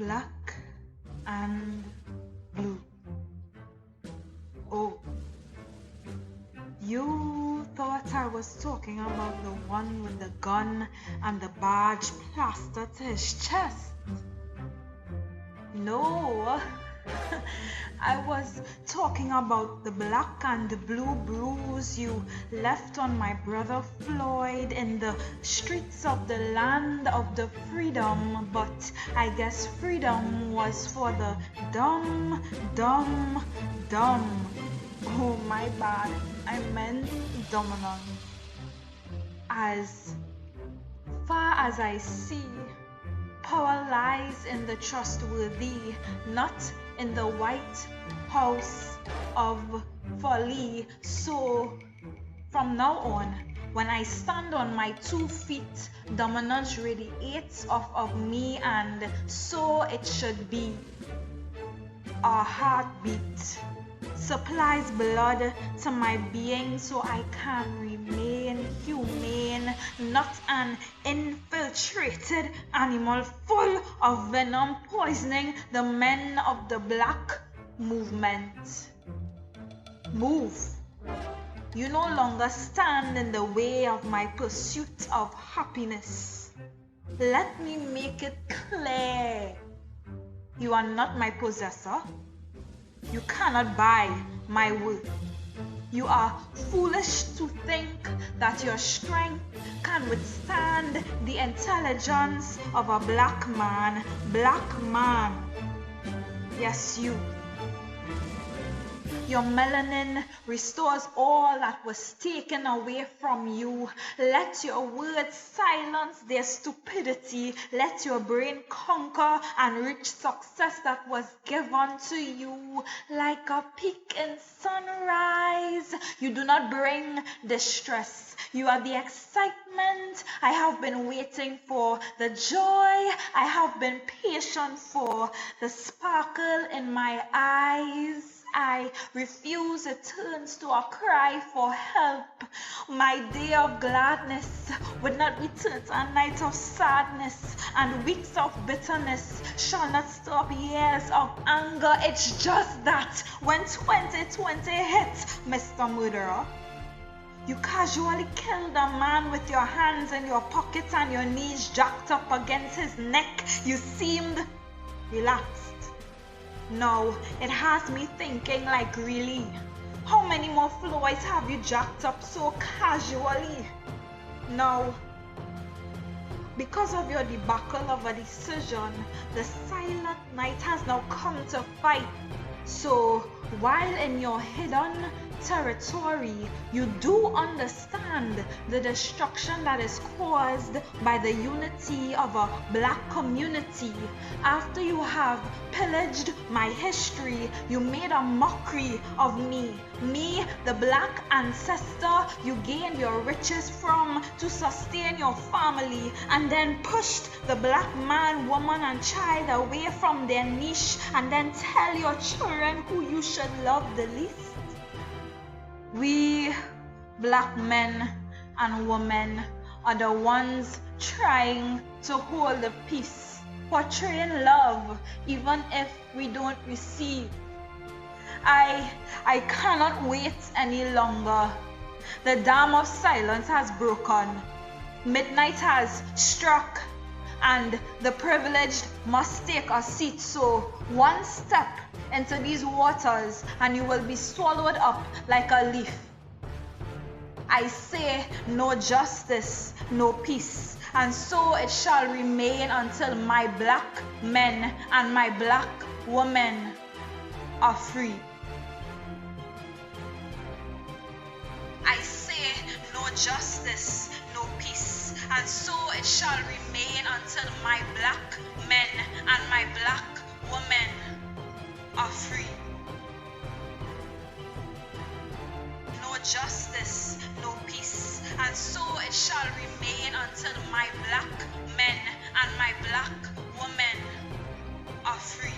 black and blue. Oh, you thought I was talking about the one with the gun and the badge plastered to his chest? No, I was talking about the black and the blue bruise you left on my brother Floyd in the streets of the land of the freedom, but I guess freedom was for the dumb. Oh, my bad, I meant dominant. As far as I see, power lies in the trustworthy, not in the White House of folly. So from now on, when I stand on my 2 feet, dominance radiates off of me, and so it should be. Our heartbeat supplies blood to my being so I can remain humane, not an infiltrated animal full of venom poisoning the men of the black movement. Move. You no longer stand in the way of my pursuit of happiness. Let me make it clear. You are not my possessor. You cannot buy my worth. You are foolish to think that your strength can withstand the intelligence of a black man. Black man. Yes, you. Your melanin restores all that was taken away from you. Let your words silence their stupidity. Let your brain conquer and reach success that was given to you like a peak in sunrise. You do not bring distress. You are the excitement I have been waiting for, the joy I have been patient for, the sparkle in my eyes. I refuse, it turns to a cry for help. My day of gladness would not be turned to a night of sadness, and weeks of bitterness shall not stop years of anger. It's just that when 2020 hit, Mr. Murderer, you casually killed a man with your hands in your pockets and your knees jacked up against his neck. You seemed relaxed. No, it has me thinking, like, really, how many more Floyds have you jacked up so casually? No, because of your debacle of a decision, the silent night has now come to fight. So while in your hidden territory, you do understand the destruction that is caused by the unity of a black community. After you have pillaged my history, you made a mockery of me, the black ancestor you gained your riches from to sustain your family, and then pushed the black man, woman, and child away from their niche, and then tell your children who you should love the least. We black men and women are the ones trying to hold the peace, portraying love even if we don't receive. I cannot wait any longer. The dam of silence has broken. Midnight has struck, and the privileged must take a seat. So one step into these waters and you will be swallowed up like a leaf. I say no justice, no peace, and so it shall remain until my black men and my black women are free. I say no justice, no peace, and so it shall remain until my black men and my black women are free. No justice, no peace, and so it shall remain until my black men and my black women are free.